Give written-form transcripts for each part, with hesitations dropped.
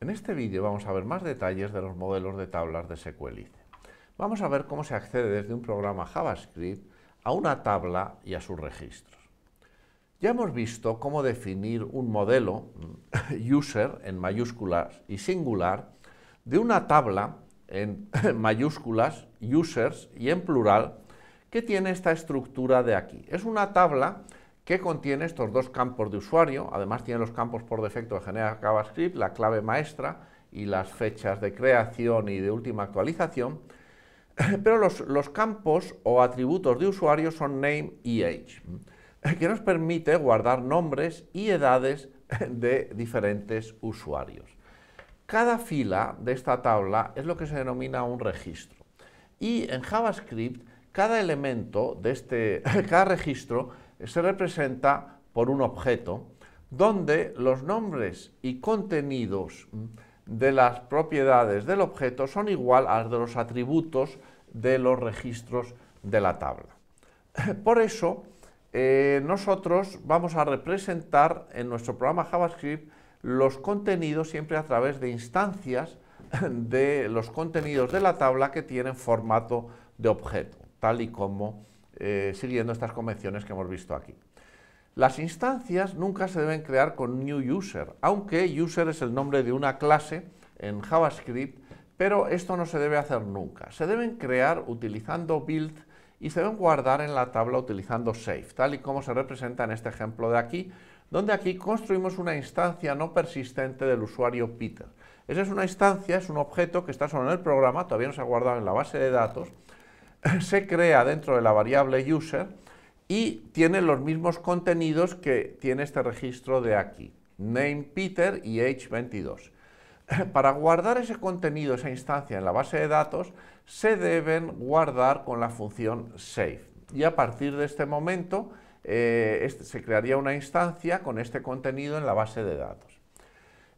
En este vídeo vamos a ver más detalles de los modelos de tablas de SQLite. Vamos a ver cómo se accede desde un programa JavaScript a una tabla y a sus registros. Ya hemos visto cómo definir un modelo user en mayúsculas y singular de una tabla en mayúsculas users y en plural que tiene esta estructura de aquí. Es una tabla que contiene estos dos campos de usuario, además tiene los campos por defecto que genera JavaScript, la clave maestra y las fechas de creación y de última actualización, pero los campos o atributos de usuario son name y age, que nos permite guardar nombres y edades de diferentes usuarios. Cada fila de esta tabla es lo que se denomina un registro, y en JavaScript cada elemento de cada registro se representa por un objeto donde los nombres y contenidos de las propiedades del objeto son igual a los de los atributos de los registros de la tabla. Por eso, nosotros vamos a representar en nuestro programa JavaScript los contenidos siempre a través de instancias de los contenidos de la tabla que tienen formato de objeto, tal y como siguiendo estas convenciones que hemos visto aquí. Las instancias nunca se deben crear con new user, aunque user es el nombre de una clase en JavaScript, pero esto no se debe hacer nunca. Se deben crear utilizando build y se deben guardar en la tabla utilizando save, tal y como se representa en este ejemplo de aquí, donde aquí construimos una instancia no persistente del usuario Peter. Esa es una instancia, es un objeto que está solo en el programa, todavía no se ha guardado en la base de datos, se crea dentro de la variable user y tiene los mismos contenidos que tiene este registro de aquí, name Peter y age 22. Para guardar ese contenido, esa instancia en la base de datos, se deben guardar con la función save. Y a partir de este momento se crearía una instancia con este contenido en la base de datos.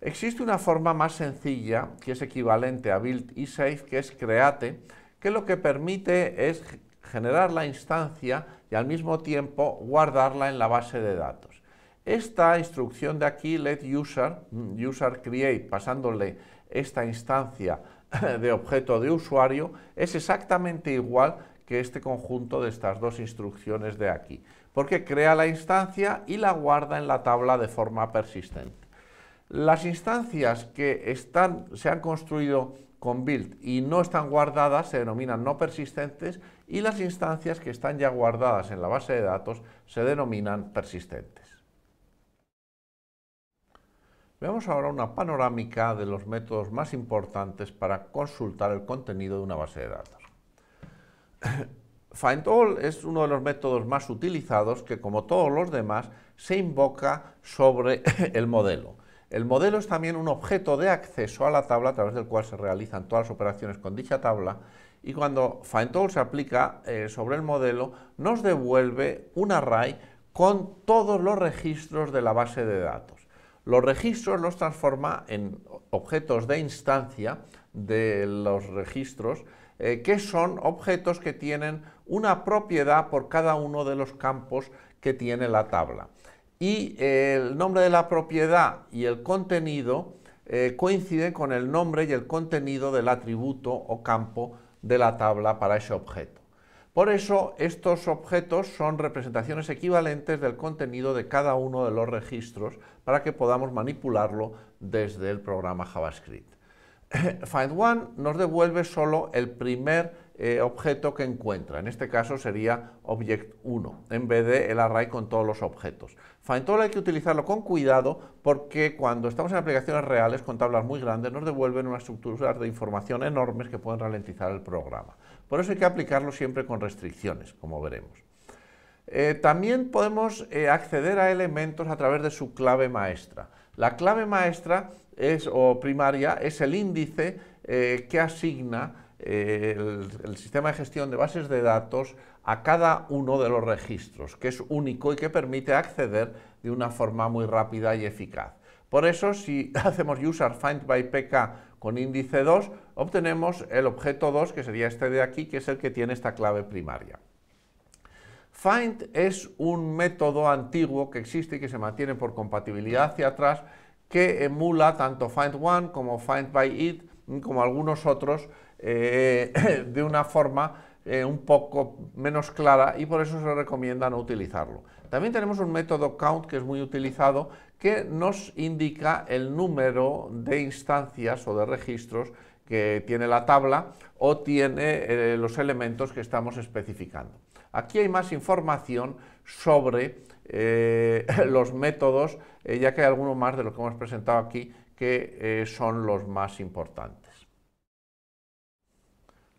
Existe una forma más sencilla que es equivalente a build y save, que es create, que lo que permite es generar la instancia y al mismo tiempo guardarla en la base de datos. Esta instrucción de aquí, let user create, pasándole esta instancia de objeto de usuario, es exactamente igual que este conjunto de estas dos instrucciones de aquí, porque crea la instancia y la guarda en la tabla de forma persistente. Las instancias que se han construido con build y no están guardadas se denominan no persistentes, y las instancias que están ya guardadas en la base de datos se denominan persistentes. Veamos ahora una panorámica de los métodos más importantes para consultar el contenido de una base de datos. FindAll es uno de los métodos más utilizados que, como todos los demás, se invoca sobre el modelo. El modelo es también un objeto de acceso a la tabla a través del cual se realizan todas las operaciones con dicha tabla, y cuando FindAll se aplica sobre el modelo nos devuelve un array con todos los registros de la base de datos. Los registros los transforma en objetos de instancia de los registros, que son objetos que tienen una propiedad por cada uno de los campos que tiene la tabla. Y el nombre de la propiedad y el contenido coinciden con el nombre y el contenido del atributo o campo de la tabla para ese objeto. Por eso, estos objetos son representaciones equivalentes del contenido de cada uno de los registros para que podamos manipularlo desde el programa JavaScript. Find1 nos devuelve solo el primer objeto que encuentra, en este caso sería Object1, en vez de el array con todos los objetos. FindAll hay que utilizarlo con cuidado porque cuando estamos en aplicaciones reales con tablas muy grandes nos devuelven unas estructuras de información enormes que pueden ralentizar el programa. Por eso hay que aplicarlo siempre con restricciones, como veremos. También podemos acceder a elementos a través de su clave maestra. La clave maestra o primaria es el índice que asigna el sistema de gestión de bases de datos a cada uno de los registros, que es único y que permite acceder de una forma muy rápida y eficaz. Por eso, si hacemos user find by pk con índice 2, obtenemos el objeto 2, que sería este de aquí, que es el que tiene esta clave primaria. Find es un método antiguo que existe y que se mantiene por compatibilidad hacia atrás, que emula tanto find1 como find_by_it, como algunos otros, de una forma un poco menos clara, y por eso se recomienda no utilizarlo. También tenemos un método count que es muy utilizado, que nos indica el número de instancias o de registros que tiene la tabla o tiene los elementos que estamos especificando. Aquí hay más información sobre los métodos, ya que hay algunos más de lo que hemos presentado aquí que son los más importantes.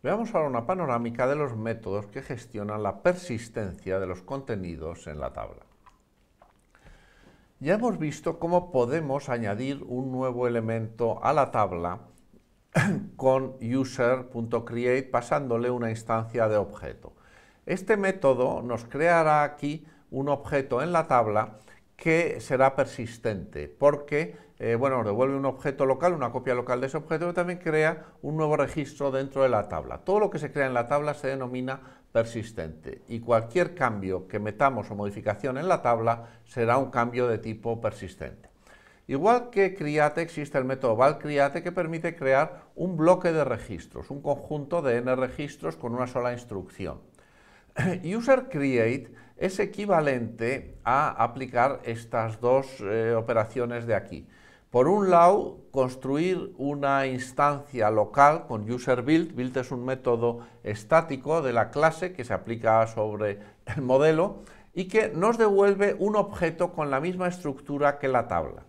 Veamos ahora una panorámica de los métodos que gestionan la persistencia de los contenidos en la tabla. Ya hemos visto cómo podemos añadir un nuevo elemento a la tabla con user.create pasándole una instancia de objeto. Este método nos creará aquí un objeto en la tabla que será persistente porque nos devuelve un objeto local, una copia local de ese objeto, pero también crea un nuevo registro dentro de la tabla. Todo lo que se crea en la tabla se denomina persistente y cualquier cambio que metamos o modificación en la tabla será un cambio de tipo persistente. Igual que create, existe el método valCreate que permite crear un bloque de registros, un conjunto de n registros con una sola instrucción. UserCreate es equivalente a aplicar estas dos operaciones de aquí. Por un lado, construir una instancia local con userBuild. Build es un método estático de la clase que se aplica sobre el modelo y que nos devuelve un objeto con la misma estructura que la tabla,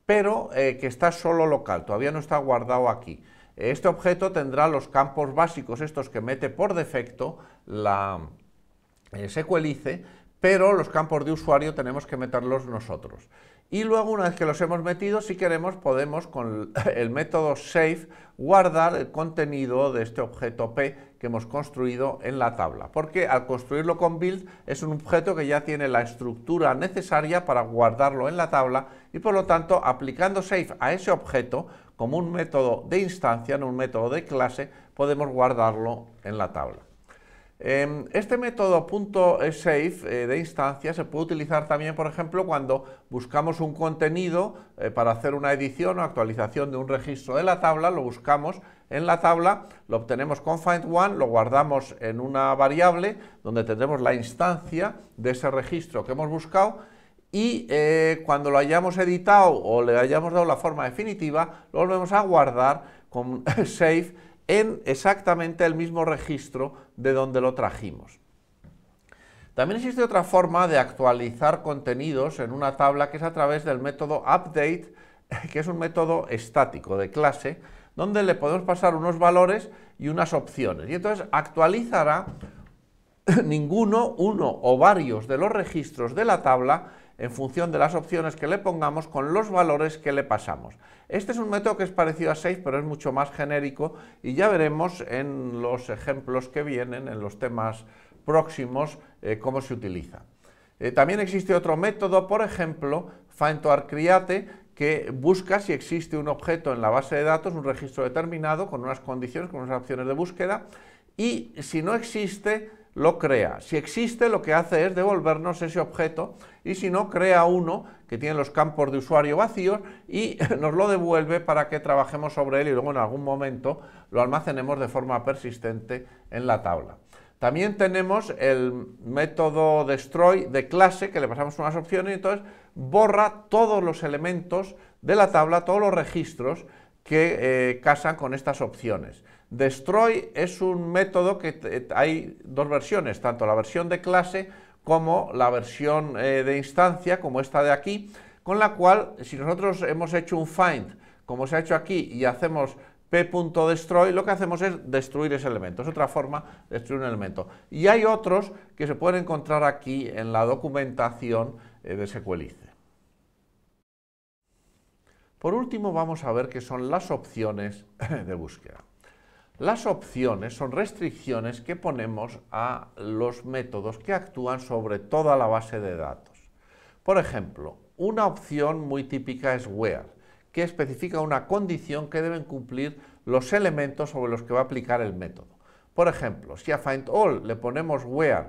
pero que está solo local, todavía no está guardado aquí. Este objeto tendrá los campos básicos, estos que mete por defecto la SQLice, pero los campos de usuario tenemos que meterlos nosotros. Y luego, una vez que los hemos metido, si queremos, podemos con el método save guardar el contenido de este objeto P que hemos construido en la tabla, porque al construirlo con build es un objeto que ya tiene la estructura necesaria para guardarlo en la tabla y por lo tanto aplicando save a ese objeto como un método de instancia, no un método de clase, podemos guardarlo en la tabla. Este método .save de instancia se puede utilizar también, por ejemplo, cuando buscamos un contenido para hacer una edición o actualización de un registro de la tabla, lo buscamos en la tabla, lo obtenemos con find1, lo guardamos en una variable donde tendremos la instancia de ese registro que hemos buscado y cuando lo hayamos editado o le hayamos dado la forma definitiva, lo volvemos a guardar con save en exactamente el mismo registro de donde lo trajimos. También existe otra forma de actualizar contenidos en una tabla que es a través del método update, que es un método estático de clase, donde le podemos pasar unos valores y unas opciones. Y entonces actualizará uno o varios de los registros de la tabla en función de las opciones que le pongamos con los valores que le pasamos. Este es un método que es parecido a save, pero es mucho más genérico y ya veremos en los ejemplos que vienen, en los temas próximos, cómo se utiliza. También existe otro método, por ejemplo, find_create, que busca si existe un objeto en la base de datos, un registro determinado, con unas condiciones, con unas opciones de búsqueda, y si no existe, lo crea. Si existe, lo que hace es devolvernos ese objeto, y si no, crea uno que tiene los campos de usuario vacíos y nos lo devuelve para que trabajemos sobre él y luego en algún momento lo almacenemos de forma persistente en la tabla. También tenemos el método destroy de clase, que le pasamos unas opciones y entonces borra todos los elementos de la tabla, todos los registros que casan con estas opciones. Destroy es un método que hay dos versiones, tanto la versión de clase como la versión de instancia, como esta de aquí, con la cual si nosotros hemos hecho un find, como se ha hecho aquí, y hacemos p.destroy, lo que hacemos es destruir ese elemento, es otra forma de destruir un elemento. Y hay otros que se pueden encontrar aquí en la documentación de SQLice. Por último, vamos a ver qué son las opciones de búsqueda. Las opciones son restricciones que ponemos a los métodos que actúan sobre toda la base de datos. Por ejemplo, una opción muy típica es where, que especifica una condición que deben cumplir los elementos sobre los que va a aplicar el método. Por ejemplo, si a findAll le ponemos where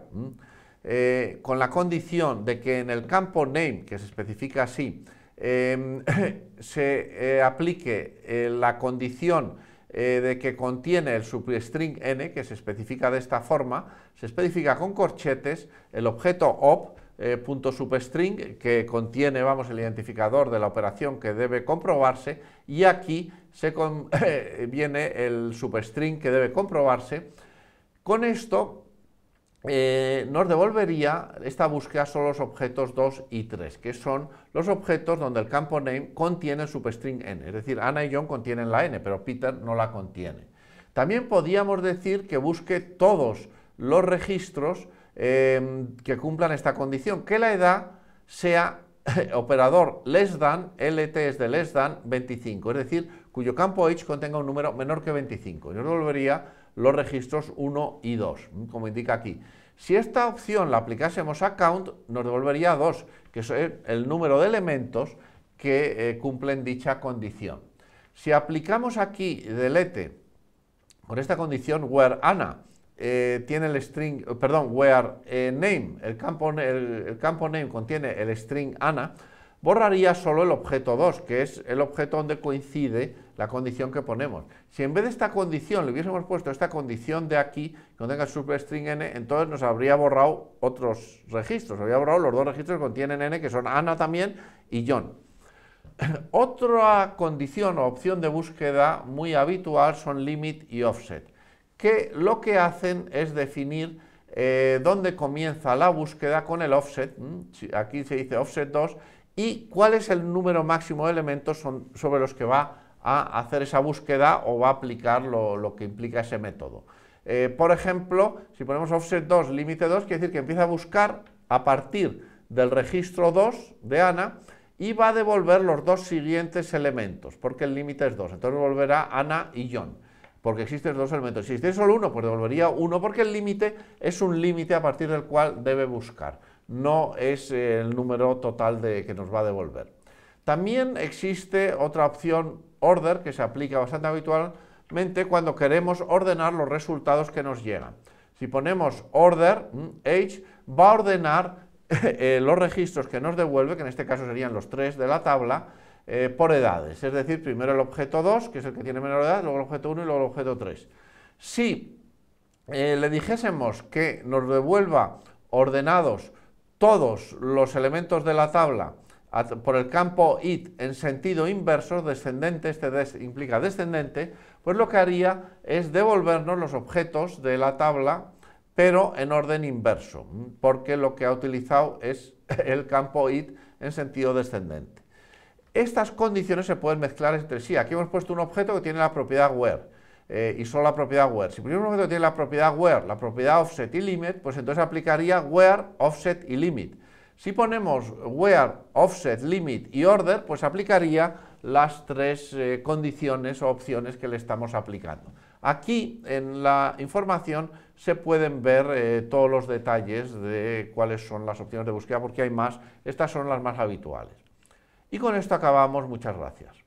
con la condición de que en el campo name, que se especifica así, se aplique la condición de que contiene el substring n, que se especifica de esta forma, se especifica con corchetes el objeto op.substring, que contiene, vamos, el identificador de la operación que debe comprobarse, y aquí viene el substring que debe comprobarse. Con esto nos devolvería esta búsqueda solo los objetos 2 y 3, que son los objetos donde el campo name contiene el substring n, es decir, Ana y John contienen la n, pero Peter no la contiene. También podríamos decir que busque todos los registros que cumplan esta condición, que la edad sea operador less than, lt es de less than 25, es decir, cuyo campo age contenga un número menor que 25, y nos devolvería los registros 1 y 2, como indica aquí. Si esta opción la aplicásemos a count, nos devolvería 2, que es el número de elementos que cumplen dicha condición. Si aplicamos aquí delete con esta condición where Ana tiene el string, where name, el campo name contiene el string Ana, borraría solo el objeto 2, que es el objeto donde coincide la condición que ponemos. Si en vez de esta condición le hubiésemos puesto esta condición de aquí, que contenga el substring n, entonces nos habría borrado otros registros, habría borrado los dos registros que contienen n, que son Ana también y John. Otra condición o opción de búsqueda muy habitual son limit y offset, que lo que hacen es definir dónde comienza la búsqueda con el offset, aquí se dice offset 2, y cuál es el número máximo de elementos sobre los que va a hacer esa búsqueda o va a aplicar lo que implica ese método. Por ejemplo, si ponemos offset 2, límite 2, quiere decir que empieza a buscar a partir del registro 2 de Ana y va a devolver los dos siguientes elementos, porque el límite es 2, entonces devolverá Ana y John, porque existen dos elementos. Si existe solo uno, pues devolvería 1, porque el límite es un límite a partir del cual debe buscar, no es el número total que nos va a devolver. También existe otra opción order que se aplica bastante habitualmente cuando queremos ordenar los resultados que nos llegan. Si ponemos order age, va a ordenar los registros que nos devuelve, que en este caso serían los 3 de la tabla, por edades, es decir, primero el objeto 2, que es el que tiene menor edad, luego el objeto 1 y luego el objeto 3. Si le dijésemos que nos devuelva ordenados todos los elementos de la tabla por el campo it en sentido inverso, descendente, este implica descendente, pues lo que haría es devolvernos los objetos de la tabla, pero en orden inverso, porque lo que ha utilizado es el campo it en sentido descendente. Estas condiciones se pueden mezclar entre sí. Aquí hemos puesto un objeto que tiene la propiedad where, y solo la propiedad where. Si ponemos un objeto que tiene la propiedad where, la propiedad offset y limit, pues entonces aplicaría where, offset y limit. Si ponemos where, offset, limit y order, pues aplicaría las tres condiciones o opciones que le estamos aplicando. Aquí en la información se pueden ver todos los detalles de cuáles son las opciones de búsqueda, porque hay más, estas son las más habituales. Y con esto acabamos, muchas gracias.